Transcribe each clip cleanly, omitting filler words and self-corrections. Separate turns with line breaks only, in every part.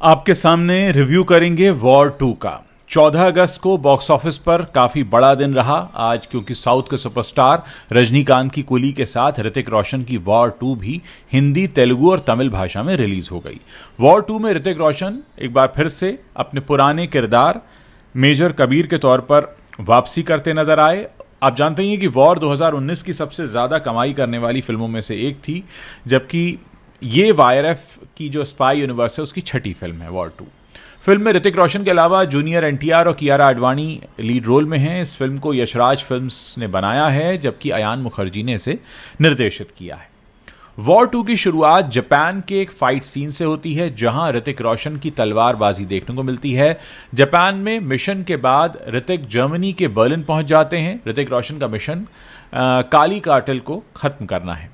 आपके सामने रिव्यू करेंगे वॉर 2 का। 14 अगस्त को बॉक्स ऑफिस पर काफी बड़ा दिन रहा आज, क्योंकि साउथ के सुपरस्टार रजनीकांत की कुली के साथ ऋतिक रोशन की वॉर 2 भी हिंदी, तेलुगु और तमिल भाषा में रिलीज हो गई। वॉर 2 में ऋतिक रोशन एक बार फिर से अपने पुराने किरदार मेजर कबीर के तौर पर वापसी करते नजर आए। आप जानते हैं कि वॉर 2019 की सबसे ज्यादा कमाई करने वाली फिल्मों में से एक थी, जबकि ये वाईआरएफ की जो स्पाई यूनिवर्स है उसकी छठी फिल्म है वॉर 2। फिल्म में ऋतिक रोशन के अलावा जूनियर एनटीआर और कियारा आडवाणी लीड रोल में हैं। इस फिल्म को यशराज फिल्म्स ने बनाया है, जबकि अयान मुखर्जी ने इसे निर्देशित किया है। वॉर 2 की शुरुआत जापान के एक फाइट सीन से होती है, जहां ऋतिक रोशन की तलवारबाजी देखने को मिलती है। जापान में मिशन के बाद ऋतिक जर्मनी के बर्लिन पहुंच जाते हैं। ऋतिक रोशन का मिशन काली कार्टेल को खत्म करना है।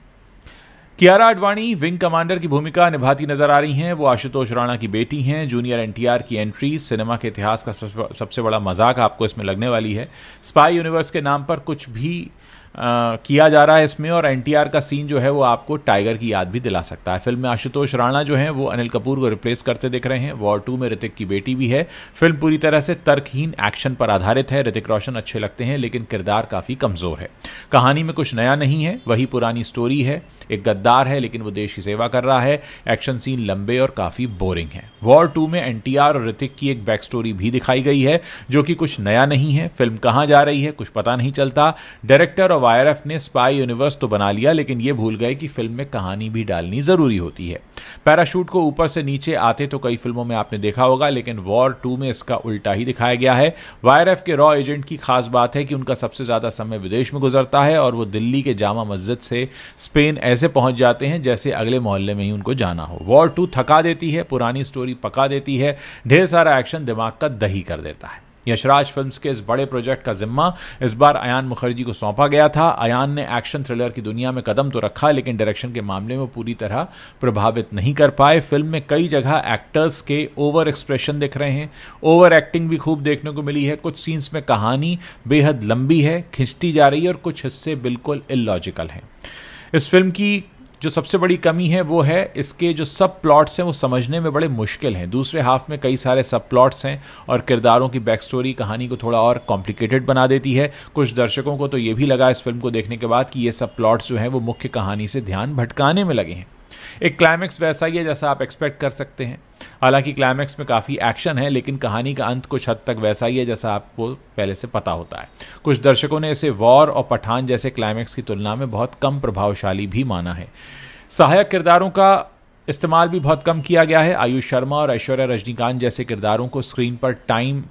कियारा आडवाणी विंग कमांडर की भूमिका निभाती नजर आ रही हैं। वो आशुतोष राणा की बेटी हैं। जूनियर एनटीआर की एंट्री सिनेमा के इतिहास का सबसे बड़ा मजाक आपको इसमें लगने वाली है। स्पाई यूनिवर्स के नाम पर कुछ भी किया जा रहा है इसमें, और एनटीआर का सीन जो है वो आपको टाइगर की याद भी दिला सकता है। फिल्म में आशुतोष राणा जो हैं वो अनिल कपूर को रिप्लेस करते दिख रहे हैं। वॉर 2 में ऋतिक की बेटी भी है। फिल्म पूरी तरह से तर्कहीन एक्शन पर आधारित है। ऋतिक रोशन अच्छे लगते हैं, लेकिन किरदार काफी कमजोर है। कहानी में कुछ नया नहीं है, वही पुरानी स्टोरी है। एक गद्दार है, लेकिन वो देश की सेवा कर रहा है। एक्शन सीन लंबे और काफी बोरिंग है। वॉर 2 में एनटीआर और ऋतिक की एक बैक स्टोरी भी दिखाई गई है, जो कि कुछ नया नहीं है। फिल्म कहां जा रही है कुछ पता नहीं चलता। डायरेक्टर और वाईआरएफ ने स्पाई यूनिवर्स तो बना लिया, लेकिन ये भूल गए कि फिल्म में कहानी भी डालनी जरूरी होती है। पैराशूट को ऊपर से नीचे आते तो कई फिल्मों में आपने देखा होगा, लेकिन वॉर 2 में इसका उल्टा ही दिखाया गया है। वाईआरएफ के रॉ एजेंट की खास बात है कि उनका सबसे ज्यादा समय विदेश में गुजरता है, और वो दिल्ली के जामा मस्जिद से स्पेन ऐसे पहुंच जाते हैं जैसे अगले मोहल्ले में ही उनको जाना हो। वॉर 2 थका देती है, पुरानी स्टोरी पका देती है, ढेर सारा एक्शन दिमाग का दही कर देता है। यशराज फिल्म्स के इस बड़े प्रोजेक्ट का जिम्मा इस बार अयान मुखर्जी को सौंपा गया था। अयान ने एक्शन थ्रिलर की दुनिया में कदम तो रखा, लेकिन डायरेक्शन के मामले में पूरी तरह प्रभावित नहीं कर पाए। फिल्म में कई जगह एक्टर्स के ओवर एक्सप्रेशन दिख रहे हैं, ओवर एक्टिंग भी खूब देखने को मिली है। कुछ सीन्स में कहानी बेहद लंबी है, खिंचती जा रही है, और कुछ हिस्से बिल्कुल इलॉजिकल हैं। इस फिल्म की जो सबसे बड़ी कमी है वो है इसके जो सब प्लॉट्स हैं वो समझने में बड़े मुश्किल हैं। दूसरे हाफ में कई सारे सब प्लॉट्स हैं, और किरदारों की बैक स्टोरी कहानी को थोड़ा और कॉम्प्लिकेटेड बना देती है। कुछ दर्शकों को तो ये भी लगा इस फिल्म को देखने के बाद कि ये सब प्लॉट्स जो हैं वो मुख्य कहानी से ध्यान भटकाने में लगे हैं। एक क्लाइमैक्स वैसा ही है जैसा आप एक्सपेक्ट कर सकते हैं। हालांकि क्लाइमैक्स में काफ़ी एक्शन है, लेकिन कहानी का अंत कुछ हद तक वैसा ही है जैसा आपको पहले से पता होता है। कुछ दर्शकों ने इसे वॉर और पठान जैसे क्लाइमैक्स की तुलना में बहुत कम प्रभावशाली भी माना है। सहायक किरदारों का इस्तेमाल भी बहुत कम किया गया है। आयुष शर्मा और ऐश्वर्या रजनीकांत जैसे किरदारों को स्क्रीन पर टाइम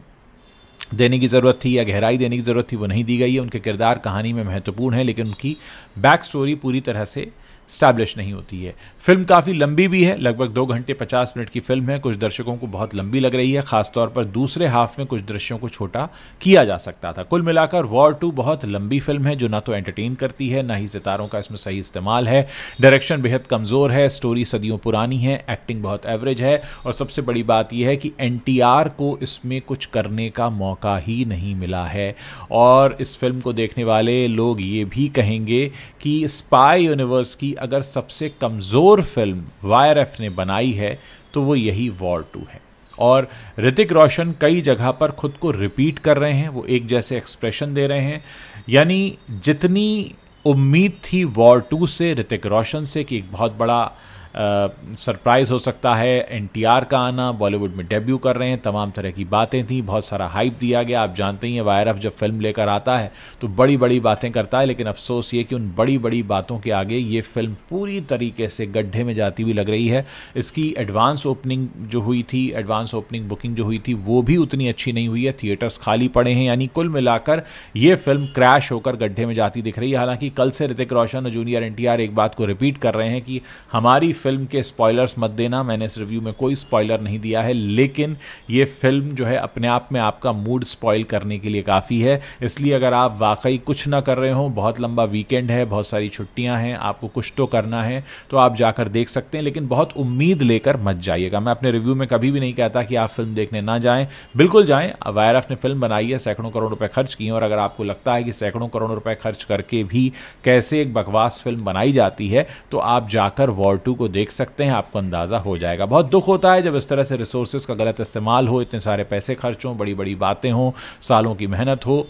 देने की ज़रूरत थी या गहराई देने की ज़रूरत थी, वो नहीं दी गई है। उनके किरदार कहानी में महत्वपूर्ण है, लेकिन उनकी बैक स्टोरी पूरी तरह से स्टैब्लिश नहीं होती है। फिल्म काफ़ी लंबी भी है, लगभग 2 घंटे 50 मिनट की फिल्म है। कुछ दर्शकों को बहुत लंबी लग रही है, खासतौर पर दूसरे हाफ में कुछ दृश्यों को छोटा किया जा सकता था। कुल मिलाकर वॉर 2 बहुत लंबी फिल्म है, जो ना तो एंटरटेन करती है, ना ही सितारों का इसमें सही इस्तेमाल है। डायरेक्शन बेहद कमज़ोर है, स्टोरी सदियों पुरानी है, एक्टिंग बहुत एवरेज है, और सबसे बड़ी बात यह है कि एनटीआर को इसमें कुछ करने का मौका ही नहीं मिला है। और इस फिल्म को देखने वाले लोग ये भी कहेंगे कि स्पाई यूनिवर्स की अगर सबसे कमजोर फिल्म वाईआरएफ ने बनाई है तो वो यही वॉर 2 है। और ऋतिक रोशन कई जगह पर खुद को रिपीट कर रहे हैं, वो एक जैसे एक्सप्रेशन दे रहे हैं। यानी जितनी उम्मीद थी वॉर 2 से, ऋतिक रोशन से, कि एक बहुत बड़ा सरप्राइज हो सकता है एनटीआर का आना, बॉलीवुड में डेब्यू कर रहे हैं, तमाम तरह की बातें थी, बहुत सारा हाइप दिया गया। आप जानते ही हैं वाईआरएफ जब फिल्म लेकर आता है तो बड़ी बड़ी बातें करता है, लेकिन अफसोस ये कि उन बड़ी बड़ी बातों के आगे ये फिल्म पूरी तरीके से गड्ढे में जाती हुई लग रही है। इसकी एडवांस ओपनिंग जो हुई थी, एडवांस ओपनिंग बुकिंग जो हुई थी, वो भी उतनी अच्छी नहीं हुई है। थिएटर्स खाली पड़े हैं, यानी कुल मिलाकर ये फिल्म क्रैश होकर गड्ढे में जाती दिख रही है। हालांकि कल से ऋतिक रोशन और जूनियर एनटीआर एक बात को रिपीट कर रहे हैं कि हमारी फिल्म के स्पॉयलर्स मत देना। मैंने इस रिव्यू में कोई स्पॉयलर नहीं दिया है, लेकिन ये फिल्म जो है अपने आप में आपका मूड स्पॉइल करने के लिए काफ़ी है। इसलिए अगर आप वाकई कुछ ना कर रहे हो, बहुत लंबा वीकेंड है, बहुत सारी छुट्टियां हैं, आपको कुछ तो करना है, तो आप जाकर देख सकते हैं, लेकिन बहुत उम्मीद लेकर मत जाइएगा। मैं अपने रिव्यू में कभी भी नहीं कहता कि आप फिल्म देखने ना जाएं, बिल्कुल जाएं। वाईआरएफ ने फिल्म बनाई है, सैकड़ों करोड़ रुपए खर्च किए, और अगर आपको लगता है कि सैकड़ों करोड़ रुपए खर्च करके भी कैसे एक बकवास फिल्म बनाई जाती है, तो आप जाकर वॉर 2 को देख सकते हैं, आपको अंदाज़ा हो जाएगा। बहुत दुख होता है जब इस तरह से रिसोर्सेज का गलत इस्तेमाल हो, इतने सारे पैसे खर्च हों, बड़ी बड़ी बातें हों, सालों की मेहनत हो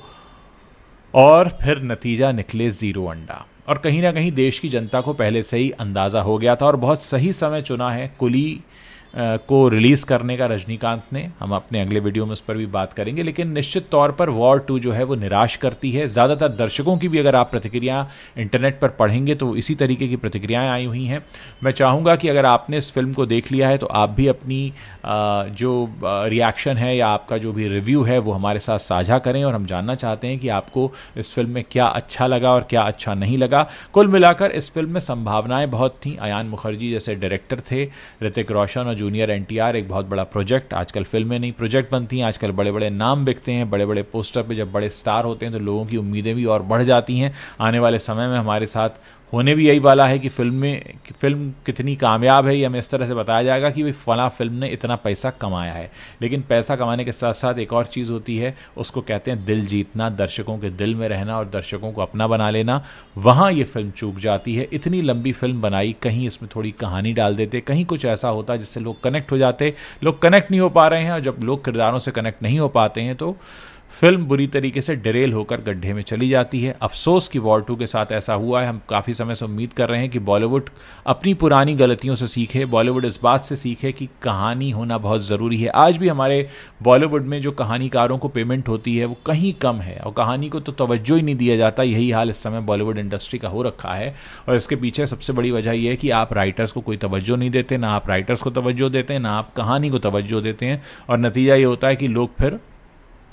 और फिर नतीजा निकले ज़ीरो अंडा। और कहीं ना कहीं देश की जनता को पहले से ही अंदाज़ा हो गया था और बहुत सही समय चुना है कुली को रिलीज़ करने का रजनीकांत ने। हम अपने अगले वीडियो में उस पर भी बात करेंगे, लेकिन निश्चित तौर पर वॉर 2 जो है वो निराश करती है। ज़्यादातर दर्शकों की भी अगर आप प्रतिक्रिया इंटरनेट पर पढ़ेंगे तो इसी तरीके की प्रतिक्रियाएं आई हुई हैं। मैं चाहूँगा कि अगर आपने इस फिल्म को देख लिया है तो आप भी अपनी जो रिएक्शन है या आपका जो भी रिव्यू है वो हमारे साथ साझा करें, और हम जानना चाहते हैं कि आपको इस फिल्म में क्या अच्छा लगा और क्या अच्छा नहीं लगा। कुल मिलाकर इस फिल्म में संभावनाएं बहुत थीं। अयान मुखर्जी जैसे डायरेक्टर थे, ऋतिक रोशन और जूनियर एनटीआर, एक बहुत बड़ा प्रोजेक्ट। आजकल फिल्में नहीं प्रोजेक्ट बनती हैं, आजकल बड़े बड़े नाम बिकते हैं, बड़े बड़े पोस्टर पे जब बड़े स्टार होते हैं तो लोगों की उम्मीदें भी और बढ़ जाती हैं। आने वाले समय में हमारे साथ होने भी यही वाला है कि फिल्म कितनी कामयाब है, ये हमें इस तरह से बताया जाएगा कि भाई फला फिल्म ने इतना पैसा कमाया है। लेकिन पैसा कमाने के साथ साथ एक और चीज़ होती है, उसको कहते हैं दिल जीतना, दर्शकों के दिल में रहना और दर्शकों को अपना बना लेना। वहाँ ये फिल्म चूक जाती है। इतनी लंबी फिल्म बनाई, कहीं इसमें थोड़ी कहानी डाल देते, कहीं कुछ ऐसा होता जिससे लोग कनेक्ट हो जाते। लोग कनेक्ट नहीं हो पा रहे हैं, और जब लोग किरदारों से कनेक्ट नहीं हो पाते हैं तो फिल्म बुरी तरीके से डिरेल होकर गड्ढे में चली जाती है। अफसोस कि वॉर 2 के साथ ऐसा हुआ है। हम काफ़ी समय से उम्मीद कर रहे हैं कि बॉलीवुड अपनी पुरानी गलतियों से सीखे, बॉलीवुड इस बात से सीखे कि कहानी होना बहुत ज़रूरी है। आज भी हमारे बॉलीवुड में जो कहानीकारों को पेमेंट होती है वो कहीं कम है और कहानी को तो तवज्जो ही नहीं दिया जाता। यही हाल इस समय बॉलीवुड इंडस्ट्री का हो रखा है, और इसके पीछे सबसे बड़ी वजह यह है कि आप राइटर्स को कोई तवज्जो नहीं देते, ना आप राइटर्स को तवज्जो देते हैं, ना आप कहानी को तवज्जो देते हैं, और नतीजा ये होता है कि लोग फिर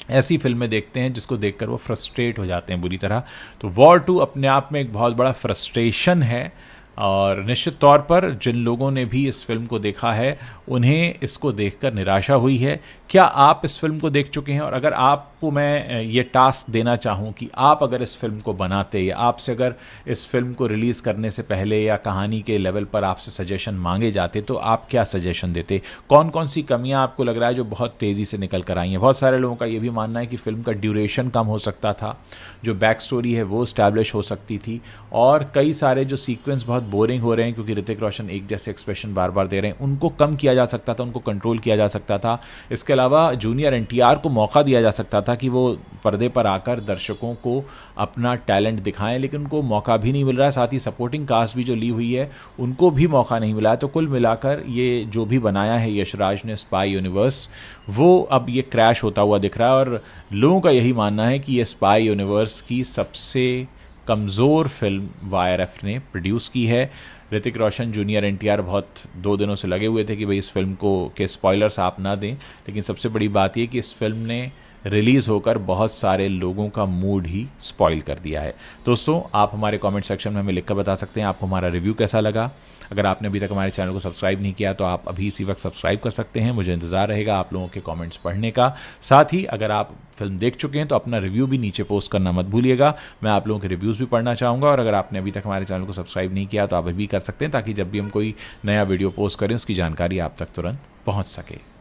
ऐसी फिल्में देखते हैं जिसको देखकर वो फ्रस्ट्रेट हो जाते हैं बुरी तरह। तो वॉर 2 अपने आप में एक बहुत बड़ा फ्रस्ट्रेशन है, और निश्चित तौर पर जिन लोगों ने भी इस फिल्म को देखा है उन्हें इसको देखकर निराशा हुई है। क्या आप इस फिल्म को देख चुके हैं? और अगर आपको मैं ये टास्क देना चाहूँ कि आप अगर इस फिल्म को बनाते, या आपसे अगर इस फिल्म को रिलीज़ करने से पहले या कहानी के लेवल पर आपसे सजेशन मांगे जाते, तो आप क्या सजेशन देते? कौन कौन सी कमियां आपको लग रहा है जो बहुत तेज़ी से निकल कर आई हैं? बहुत सारे लोगों का ये भी मानना है कि फिल्म का ड्यूरेशन कम हो सकता था, जो बैक स्टोरी है वो स्टैब्लिश हो सकती थी, और कई सारे जो सीक्वेंस बहुत बोरिंग हो रहे हैं क्योंकि ऋतिक रोशन एक जैसे एक्सप्रेशन बार बार दे रहे हैं, उनको कम किया जा सकता था, उनको कंट्रोल किया जा सकता था। इसके अलावा जूनियर एनटीआर को मौका दिया जा सकता था कि वो पर्दे पर आकर दर्शकों को अपना टैलेंट दिखाएं, लेकिन उनको मौका भी नहीं मिल रहा है। साथ ही सपोर्टिंग कास्ट भी जो ली हुई है उनको भी मौका नहीं मिला है। तो कुल मिलाकर ये जो भी बनाया है यशराज ने स्पाई यूनिवर्स, वो अब ये क्रैश होता हुआ दिख रहा है, और लोगों का यही मानना है कि ये स्पाई यूनिवर्स की सबसे कमज़ोर फिल्म वाईआरएफ ने प्रोड्यूस की है। ऋतिक रोशन, जूनियर एनटीआर बहुत 2 दिनों से लगे हुए थे कि भाई इस फिल्म को के स्पॉयलर्स आप ना दें, लेकिन सबसे बड़ी बात यह कि इस फिल्म ने रिलीज़ होकर बहुत सारे लोगों का मूड ही स्पॉइल कर दिया है। दोस्तों, आप हमारे कमेंट सेक्शन में हमें लिखकर बता सकते हैं आपको हमारा रिव्यू कैसा लगा। अगर आपने अभी तक हमारे चैनल को सब्सक्राइब नहीं किया तो आप अभी इसी वक्त सब्सक्राइब कर सकते हैं। मुझे इंतजार रहेगा आप लोगों के कमेंट्स पढ़ने का। साथ ही अगर आप फिल्म देख चुके हैं तो अपना रिव्यू भी नीचे पोस्ट करना मत भूलिएगा। मैं आप लोगों के रिव्यूज़ भी पढ़ना चाहूँगा, और अगर आपने अभी तक हमारे चैनल को सब्सक्राइब नहीं किया तो आप अभी कर सकते हैं, ताकि जब भी हम कोई नया वीडियो पोस्ट करें उसकी जानकारी आप तक तुरंत पहुँच सके।